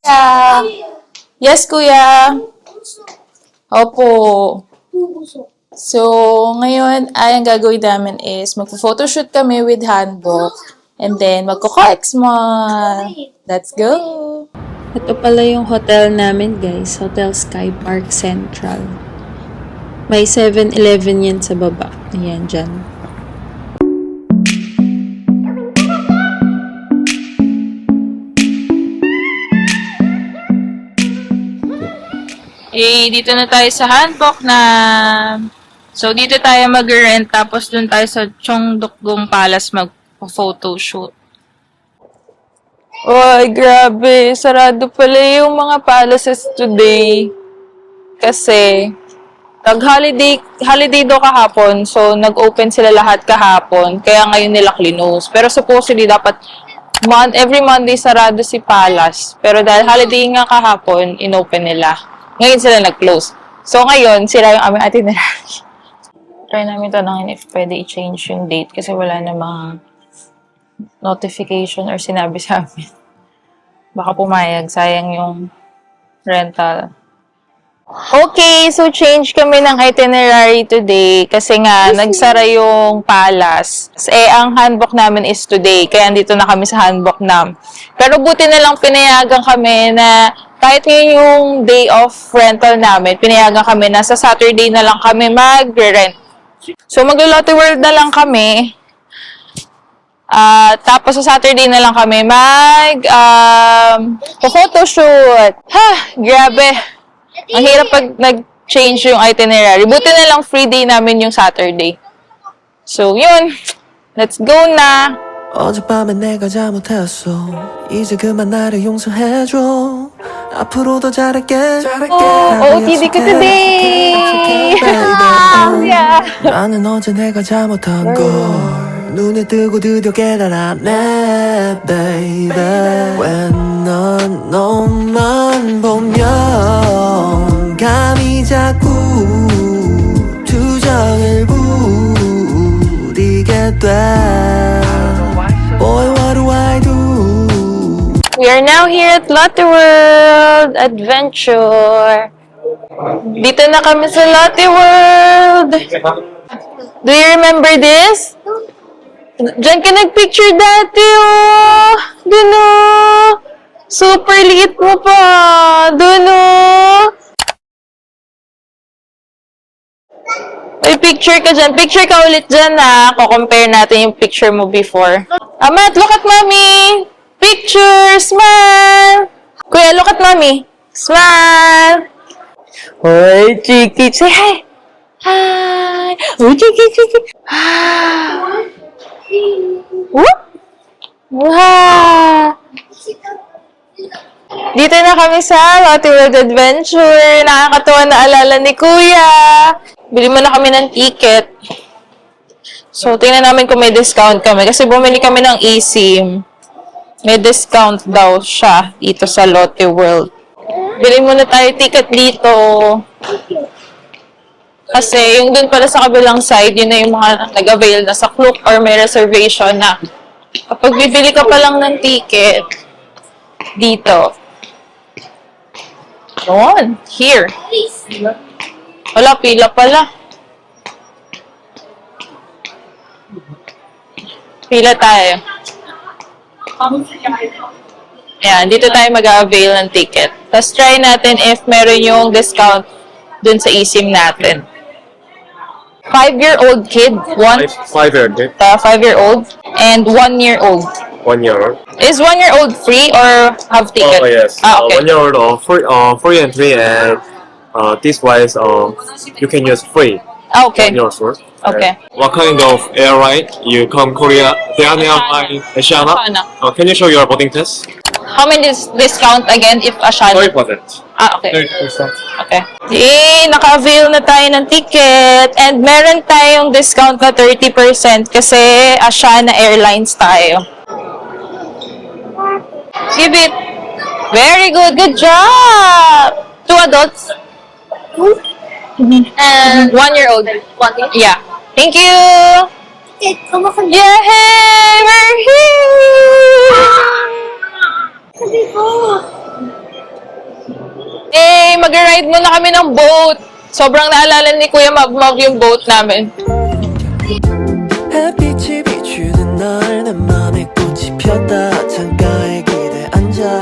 Yeah. Yes, kuya. Opo. So, ngayon, ay ang gagawin namin is magpo-photoshoot kami with handbook and then magko-co-exmall. Let's go! Ito pala yung hotel namin, guys. Hotel Sky Park Central. May 7-Eleven yan sa baba. Ayan, dyan. Dito na tayo sa handbook na... So, dito tayo mag-rent, tapos dun tayo sa Cheongdokgung Palace mag-photoshoot. Oy, grabe. Sarado pala yung mga palaces today. Kasi, holiday daw kahapon, so nag-open sila lahat kahapon, kaya ngayon nila close. Pero supposedly, dapat every Monday sarado si Palace. Pero dahil holiday nga kahapon, inopen nila. Ngayon sila nag-close. So, ngayon, sila yung aming itinerary. Try namin tanongin if pwede i-change yung date kasi wala namang notification or sinabi sa amin. Baka pumayag. Sayang yung rental. Okay, so change kami ng itinerary today kasi nga, nagsara yung Palace. Ang handbook namin is today, kaya andito na kami sa handbook nam. Pero buti na lang pinayagan kami na kahit yung day of rental namin, pinayagan kami na sa Saturday na lang kami mag-rent. So, mag-Lotte World na lang kami. Tapos sa Saturday na lang kami photoshoot. Grabe. Ang hirap pag nag-change yung itinerary. Buti na lang free day namin yung Saturday. So, yun. Let's go na. 어젯밤에 내가 잘못했어 이제 그만 나를 용서해줘 앞으로 더 잘할게 OOTD ko today! Yeah. 나는 어제 내가 잘못한 걸 눈을 뜨고 드디어 깨달았네 baby when 넌 너만 보면 감이 자꾸 투정을 부리게 돼 Boy, what do I do? We are now here at Lotte World Adventure. Dito na kami sa Lotte World. Do you remember this? Diyan ka nagpicture dati, oh. Doon, oh. Super liit mo pa. Doon, oh. May picture ka dyan. Picture ka ulit dyan, ha. Ko-compare natin yung picture mo before. Amat, look at mommy. Picture. Smile. Kuya, look at mommy. Smile. Hoy, Chiki. Say hi. Hi. Hoy, Chiki, Chiki. Hi. Whoop. Wow. Dito na kami sa Lotte World Adventure. Nakakatuwa na alala ni Kuya. Bili mo na kami ng ticket. So, tingnan namin kung may discount kami. Kasi bumili kami ng eSIM. May discount daw siya dito sa Lotte World. Bili muna tayo ticket dito. Kasi yung dun pala sa kabilang side, yun na yung mga nag-avail na sa Klook or may reservation na. Kapag bibili ka pa lang ng ticket, dito. Doon. Here. Wala, pila pala. Pila tayo. Ayan, dito tayo mag-avail ng ticket. Tapos try natin if meron yung discount dun sa eSIM natin. 5-year-old kid. 5-year-old kid. 5-year-old and 1-year-old. 1 year old. Is 1-year-old free or have ticket? Oh yes. Okay. 1 year old free entry and this wise you can use free. Okay. On your source. Okay. What kind of airline you come Korea? Daehan Airline, Asiana. Asiana. Can you show your boarding test? How many discount again if Asiana? 30%. Okay. 30%. Okay. Naka-avail na tayo ng ticket and meron tayong discount na 30% kasi Asiana Airlines tayo. Give it. Very good. Good job. 2 adults. And 1-year-old. Yeah. Thank you. Yeah, hey, we're here. mag-ride muna kami ng boat. Sobrang naalala ni Kuya Mab yung boat namin. 햇빛이 비추는 날 내 맘에 꽃이 폈다 창가에 기대 앉아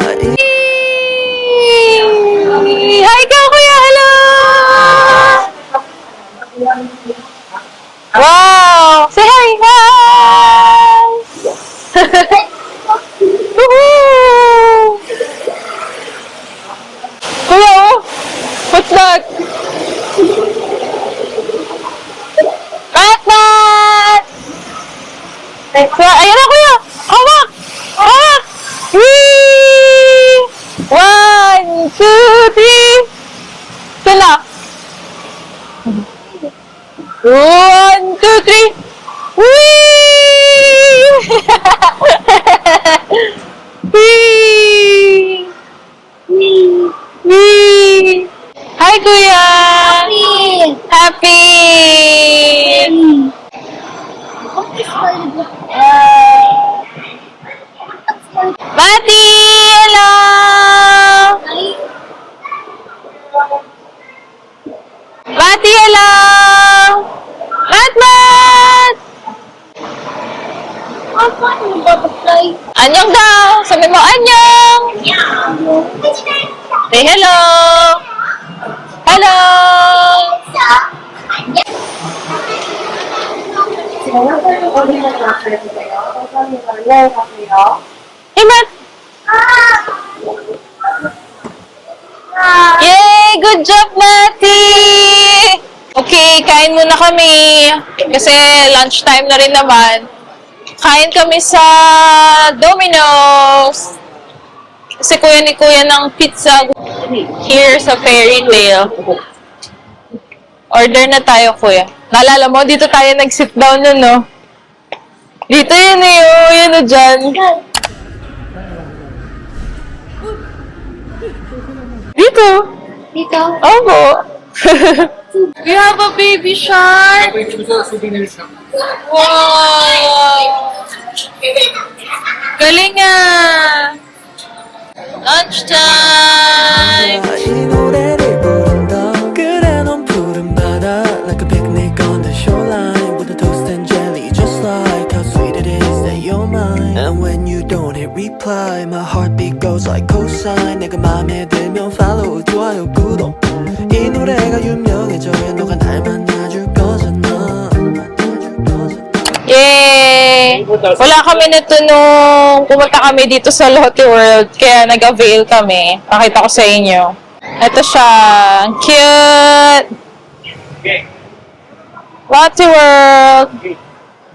Hi ka, Kuya! Hello! Wow! Say hi! Hi! Woohoo! Kuya, oh! What's that? Mat! Ayan na, Kuya! Hawak! Hawak! Whee! 1, 2, 3! Sala! 1, 2, 3! Whee! Whee! Whee! Hi, Kuya! Happy! Mati! Hello! Mati, hello! Mat! Anyong daw! Sabi mo, anyong! Say hello! Hello! Hey, Mat! Yay! Good job, Mati! Okay, kain muna kami. Kasi lunchtime na rin naman. Kain kami sa Domino's. Kasi kuya ni Kuya ng pizza here sa Fairy Tale. Order na tayo, Kuya. Naalala mo, dito tayo nag-sit down nun, no? Dito yun eh, oh, yun o dyan. Dito. Dito. Opo. We have a baby shark. Wow. Galing ah. Lunchtime. 이 노래를 부른다 그래 넌 푸른 바다 Like a picnic on the shoreline With a toast and jelly Just like how sweet it is that you're mine And when you don't hit reply My heartbeat goes like cosine 내가 맘에 들면 follow 좋아요 구독 이 노래가 유명해져야 너가 날 만나줄 거잖아 Yay! Wala kami nito nung pumunta kami dito sa Lotte World, kaya nag-avail kami. Pakita ko sa inyo. Ito siya. Ang cute! Lotte World!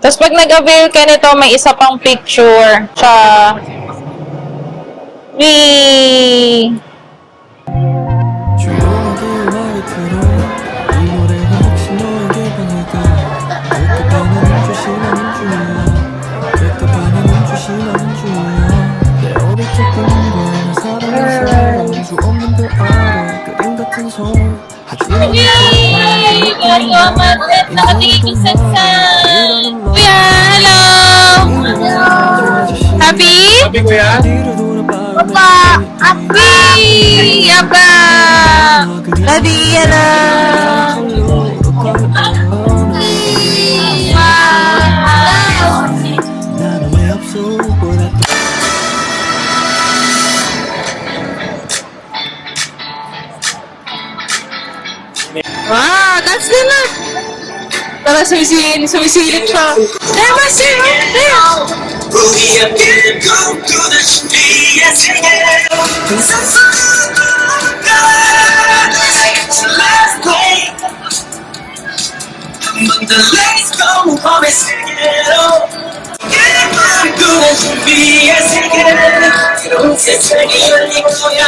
Tapos pag nag-avail ka nito, may isa pang picture. Siya. Wee! 조용하게 음악을 틀어 이 노래가 혹시 너에게 반할까 획득하는 조심하는 중이야 획득하는 조심하는 중이야 내 어릴 적 꿈과 나 사랑한 사람 수 없는 별 아래 그림 같은 손 하지만 Yay! Nakatingin yung sansa! Kuya, hello! Happy? 뒤를 돌아봐 Wee! Yaba! Daddy, hello! Wow! 나는 왜 없어 보다 Wow, that's the look! Tara, sumisilip siya. There, Master! There! 우리 함께 꿈꾸는 신비의 세계로 항상 서로가 Let's play 한 번 더 Let's go 밤의 세계로 꿈꾸는 신비의 세계 새로운 세상이 열릴 거야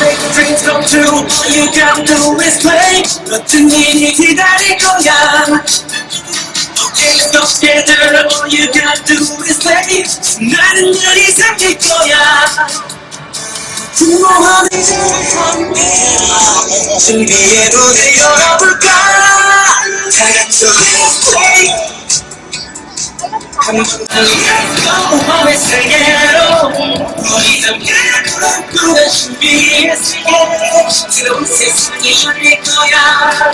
Make dreams come true. All you gotta do is play. 멋진 일이 기다릴 거야. Okay, go together. All you gotta do is play. 나는 늘 이상일 거야. 궁금한 이제부터 준비의 무대 열어볼까? 다 같이 let's play. 한번 더 let's go 밤의 세계로. 우리 함께 꿈꾸는 준비했을게 새로운 세상이 열릴 거야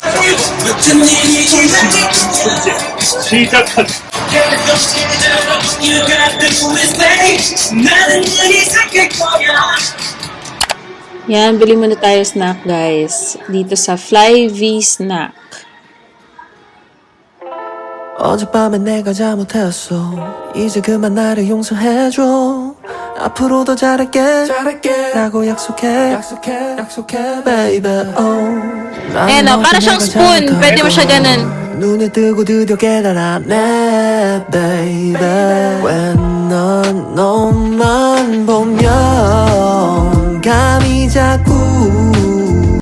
어떤 일이 기다릴 거야 시작한. You got to do is play 나는 눈이 삭힐 거야 Yan, bili muna tayo snack, guys. Dito sa Fly V Snack. 어젯밤에 내가 잘못했어 이제 그만 나를 용서해줘 앞으로 더 잘할게 라고 약속해 baby Ayan o, para siyang spoon. Pwede mo siya ganun. 눈을 뜨고 드디어 깨달았네 baby when 넌 너만 보면 감이 자꾸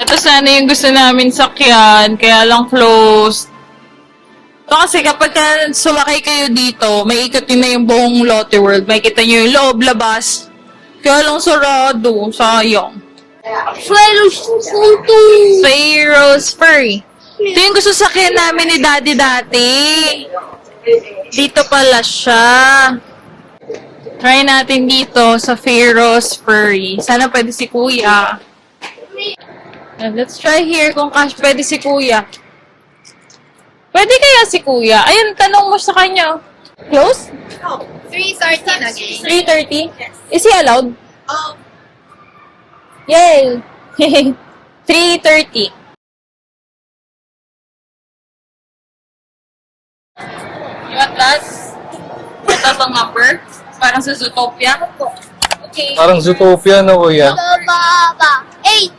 Ito sana yung gusto namin sakyan, kaya lang closed. Ito kasi kapag sumakay kayo dito, may ikutin na yung buong Lotte World. May kita nyo yung loob, labas. Kaya lang sarado, sayang. Pharaoh's Furry. Ito yung gusto sakyan namin ni Daddy dati. Dito pala siya. Try natin dito sa Pharaoh's Furry. Sana pwede si Kuya. Let's try here kung pwede si Kuya. Pwede kaya si Kuya? Ayun, tanong mo sa kanya. Close? 3:30 again. 3:30? Is he allowed? Oh, Yay! 3:30. You want that? Ito ang number? Parang sa Zootopia? Okay. Parang Zootopia na, kuya. baba. 8.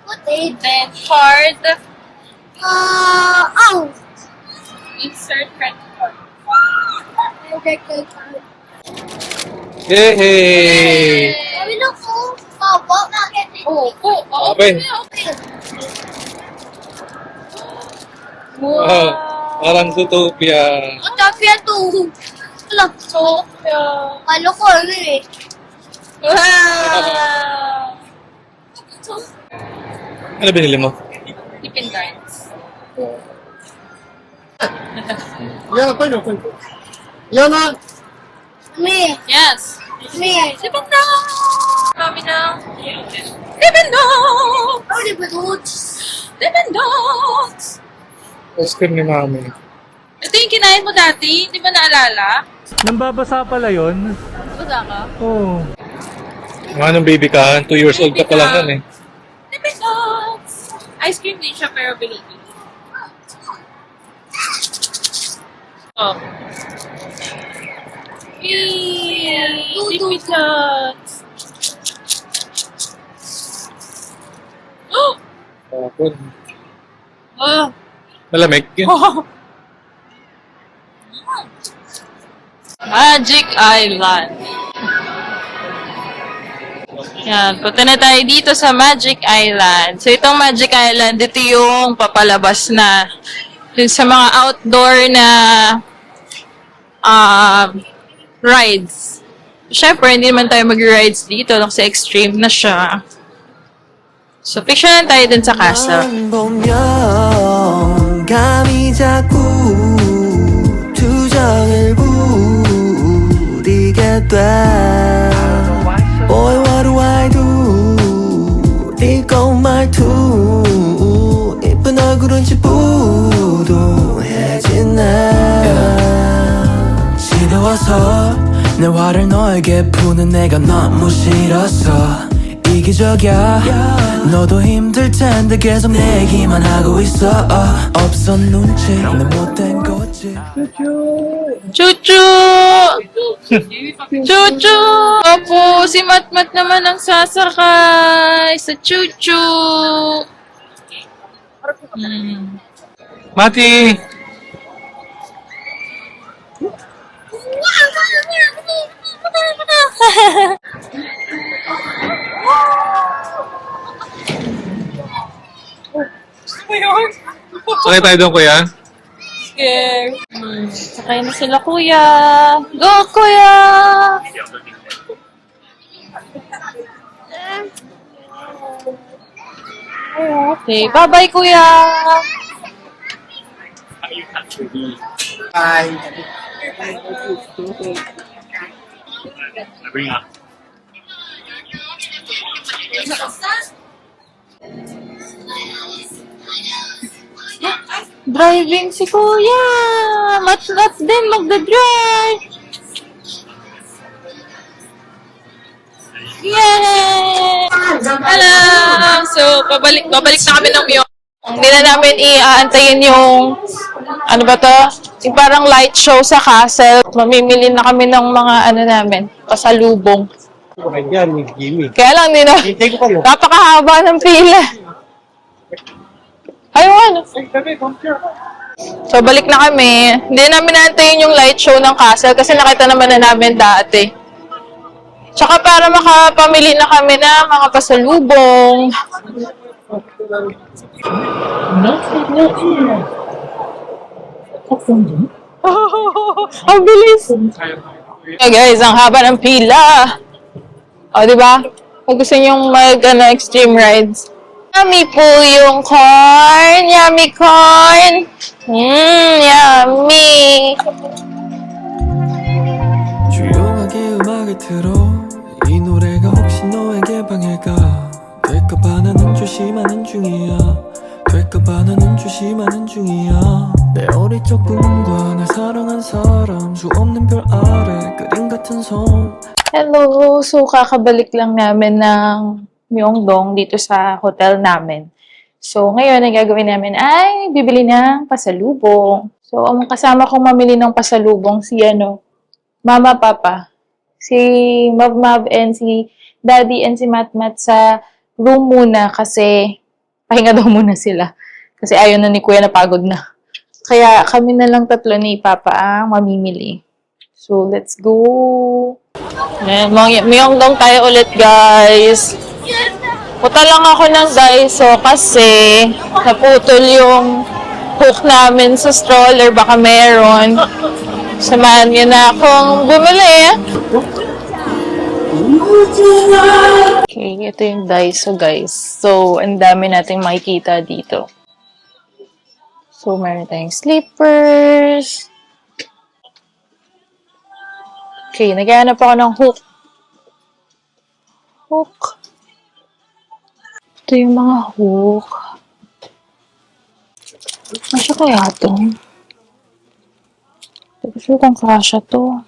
What 8? Then, card. Oh. Insert credit card. Okay. Yay! Sabi na ko, baba, bakit? Oo. Okay. Wow. Parang Zootopia. Ang tapia to. Alam, Zootopia. ano ko, eh. Wow! Ano binili mo? Tipping cards. Me. Yes. Me. Tipping cards! Kami na. Tipping dogs! Oh, di ba doon? Tipping dogs! Ice cream ni mami. Ito yung kinain mo dati, di ba naalala? Nambabasa pala yun. Basta ka? Oo. Mga nung baby ka, 2 years old ka pa lang yan eh. Tipping dogs! Ice cream din siya pero binili. Oh. Yay! Tipping dogs! Oh! Tapon. Oh! Malamig. Magic Island. Yan, punta na tayo dito sa Magic Island. So, itong Magic Island, ito yung papalabas na yung sa mga outdoor na rides. Siyempre, hindi naman tayo mag-rides dito kasi extreme na siya. So, picture lang tayo dun sa castle. 넌 보면 감이 자꾸 투정을 부리게 돼 Boy what do I do 네꺼 말투 이쁜 얼굴은 지푸둥해지네 지겨워서 내 화를 너에게 푸는 내가 너무 싫었어 이기적이야 너도 힘들 텐데 계속 내 얘기만 하고 있어 없어 눈치 내 못된 거지 Chuchu! Chuchu! Opo, si Matmat naman ang sasakay sa Chuchu! Mati! Sakay tayo doon, kuya. Scared. Sakay na sila, kuya. Go, kuya! Okay, bye-bye, kuya! Bring up. Driving si Kuya! Mat-mat din magdadrive! Yay! Hello! So, babalik na kami ng Myeong. Hindi na namin iaantayin yung, ano ba to? Yung parang light show sa castle. Mamimili na kami ng mga ano namin, pasalubong. Kaya lang, hindi na. Napakahaba ng pila. Ayun. So, balik na kami. Hindi namin naantayin yung light show ng castle kasi nakita naman na namin dati. Tsaka para makapamili na kami na mga pasalubong. Ang bilis! Okay guys, ang haba ng pila. O, diba? Kung gusto nyong extreme rides. Yummy po yung corn! Yummy corn! Yummy! 조용하게 음악을 틀어 이 노래가 혹시 너에게 방해가 될까봐 나는 조심하는 중이야 될까봐 나는 조심하는 중이야 내 어릴 적 꿈과 날 사랑한 사람 수 없는 별 아래 그림 같은 섬 Hello! So, kakabalik lang namin ng Myeongdong dito sa hotel namin. So, ngayon, ang gagawin namin ay bibili ng pasalubong. So, ang kasama kong mamili ng pasalubong si Mama, Papa, si Mav, and si Daddy, and si Matmat sa room muna kasi pahinga daw muna sila. Kasi ayaw na ni Kuya na pagod na. Kaya kami na lang tatlo ni Papa ang mamimili. So, let's go! Myeongdong tayo ulit, guys. Punta lang ako ng Daiso kasi naputol yung hook namin sa stroller. Baka meron. Samahan niyo na akong bumili. Okay, ito yung Daiso, guys. So, ang dami nating makikita dito. So, meron tayong slippers. Okay, naghahanap ako ng hook. Hook. Ito yung mga hook. Kasya kaya ito? Hindi ko sure kung kasya to.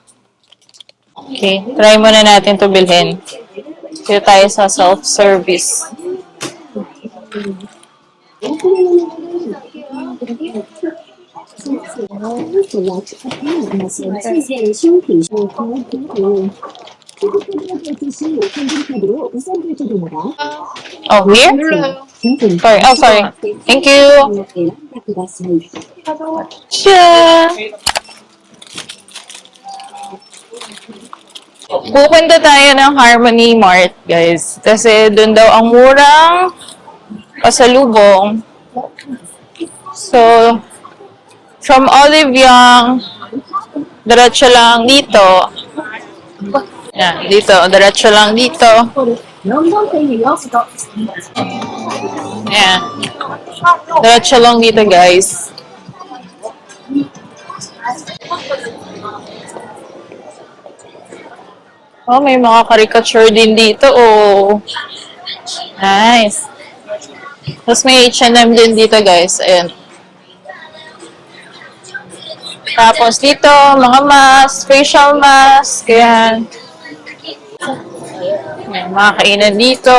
Okay, try muna natin to bilhin. Dito tayo sa self-service. Oh, here? Sorry. Oh, sorry. Thank you. Siya. Pupunta tayo ng Harmony Mart, guys. Kasi doon daw ang murang pasalubong. So, from Olive Young, diretso lang dito. Yan, dito. Diretso lang dito. Yan. Diretso lang dito, guys. Oh, may mga caricature din dito. Oh. Nice. Tapos may H&M din dito, guys. Ayan. Tapos dito, mga mask, facial mask. Ayan. May mga kainan dito.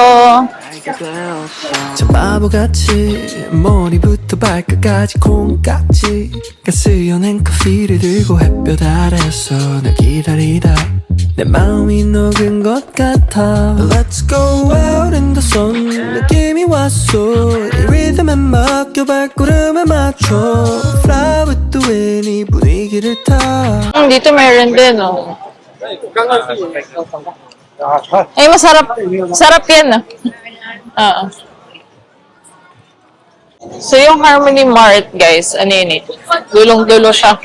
참 바보같이 머리부터 발끝까지 콩깍지 가스연한 커피를 들고 햇볕 아래서 널 기다리다 내 마음이 녹은 것 같아 Let's go out in the sun 느낌이 왔어 이 리듬에 맡겨 발걸음에 맞춰 Fly with the wind 이 분위기를 타 Dito mayroon din, oh. Ay, masarap. Sarap yan, ah. So, yung Harmony Mart, guys, ano yun eh? Dulong-dulo siya.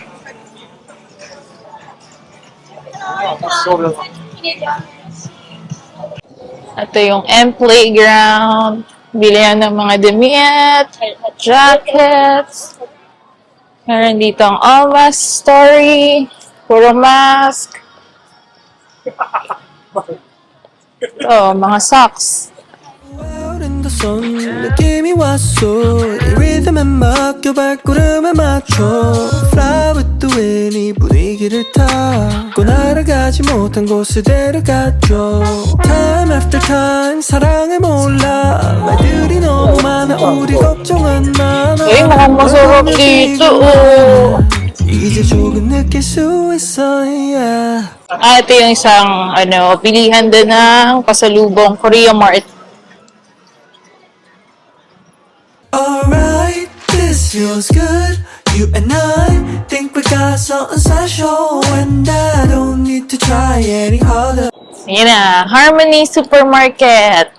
Ito yung M-Playground. Bilihan ng mga damit, jackets. Meron dito ang Almas Story, puro mask. Ito, mga socks. Out in the sun 느낌이 왔어 이 리듬에 맡겨 발걸음에 맞춰 Fly with the wind 이 분위기를 타고 날아가지 못한 곳에 데려가줘 Time after time 사랑을 몰라 말들이 너무 많아 우리 걱정은 많아 Eh, mukhang masarap dito, oh. 이제 조금 느낄 수 있어 yeah. Ito yung isang, pilihan din ng pasalubong Korea Mart. Alright, this feels good. You and I think we got something special, and I don't need to try any harder. Ayan na, Harmony Supermarket.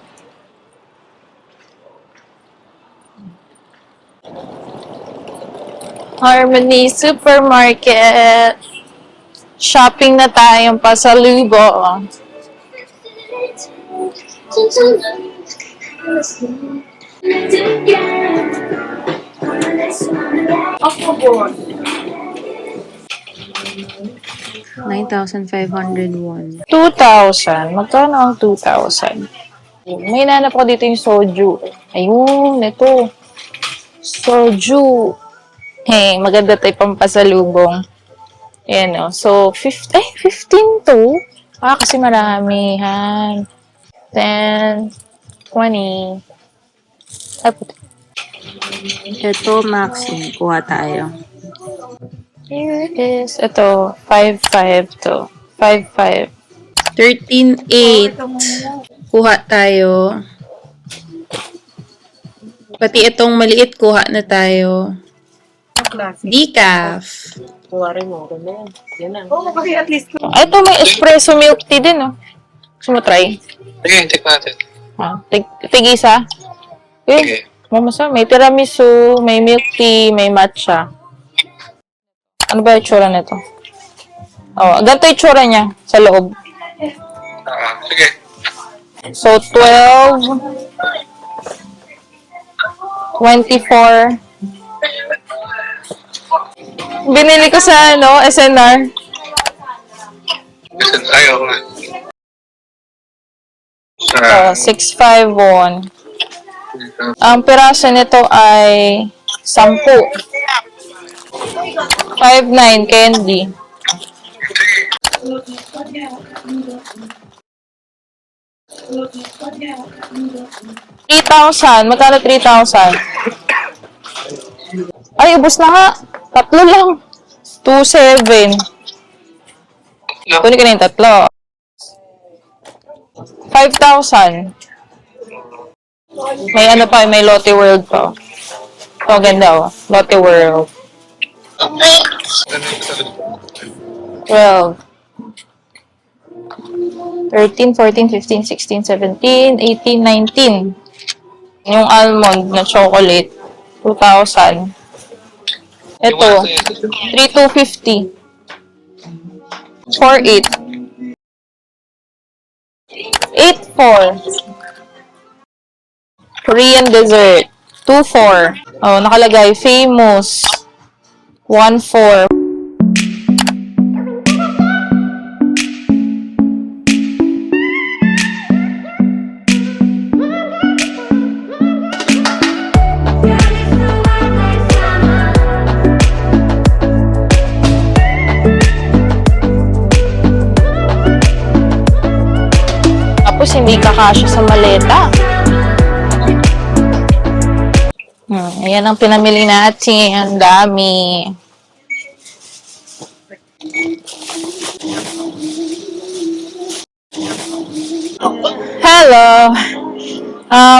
Harmony Supermarket. Shopping na tayong pasalubong. $9,501. 2,000. Magkano ang 2,000? May nanap ko dito yung soju. Ayun, ito. Soju. Hey, maganda tayo pampasalubong. Ayan o. So, 15 to. Kasi maramihan. 10, 20. Ay, puti. Ito, Maxine. Kuha tayo. Here it is. Ito, 5,500 to. 5,500. 13,800. Kuha tayo. Pati itong maliit, kuha na tayo. Decaf. Ito, may espresso milk tea din, no? Gusto mo try? Sige, check natin. Tig-isa? Sige. Mamasa, may tiramisu, may milk tea, may matcha. Ano ba yung tsura nito? Oh, ganito yung tsura niya sa loob. Sige. So, 12, 24. Binili ko sa, SNR. Ayaw nga. So, 651. Ang piraso nito ay 10. 5,900 candy. $3,000. Magkano 3,000? Ay, ubos na nga. Tatlo lang. 2,700. Kunin ko na yung tatlo. 5,000. May ano pa, may Lotte World pa. Oh, ganda oh. Lotte World. 12. 13, 14, 15, 16, 17, 18, 19. Yung almond na chocolate, 2,000. Ito, 3,250. 4,8. 8,4. Korean dessert, 2,4. Oh, nakalagay, famous, 1,4. Tapos hindi kakasya sa maleta. Ayan ang pinamili natin. Ang dami. Hello!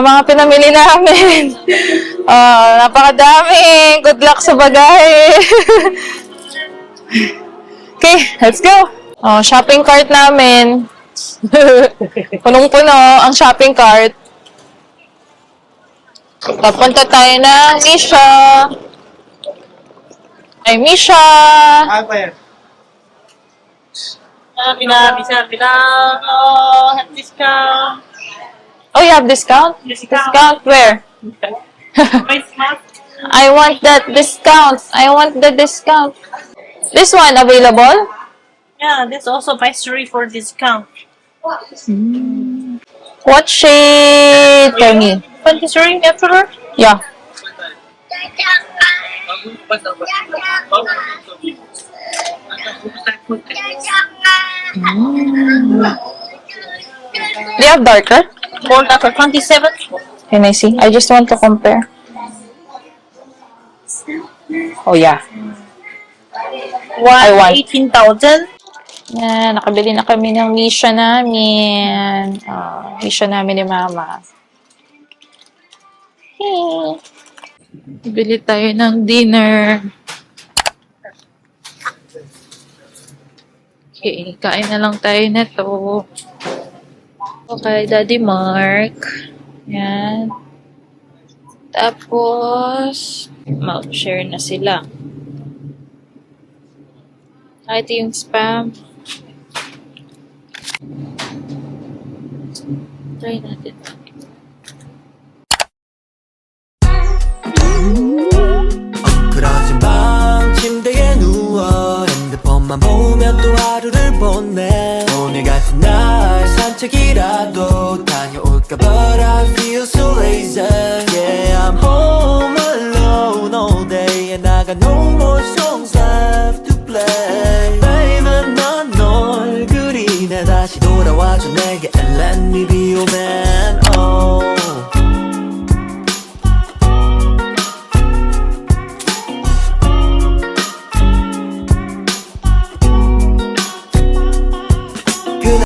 Mga pinamili namin. Napakadami. Good luck sa bagay. Okay, let's go. Shopping cart namin. Punong-puno ang shopping cart. Papunta tayo ng Misha. Ay, Misha! Discount. Oh, you have discount? Discount where? I want that discount. I want the discount. This one available? Yeah, this also buy 3 for discount. What shade, Tony? 23 Emperor? Yeah. Do you have darker? Gold after 27. Can I see? I just want to compare. Oh, yeah. I want. 18,000. Yan, nakabili na kami ng Misha namin. Misha namin ni Mama. Hey. Bili tayo ng dinner. Okay, kain na lang tayo nito. Okay, Daddy Mark. Yan. Tapos, mag-share na sila. Ito yung spam. Try natin. 엉클어진 밤 침대에 누워 핸드폰만 보며 또 하루를 보내 오늘 같은 날 산책이라도 다녀올까 But I feel so lazy Yeah I'm home alone all day And I got no more songs left to play Baby 난 널 그리네 다시 돌아와줘 내게 And let me be your man oh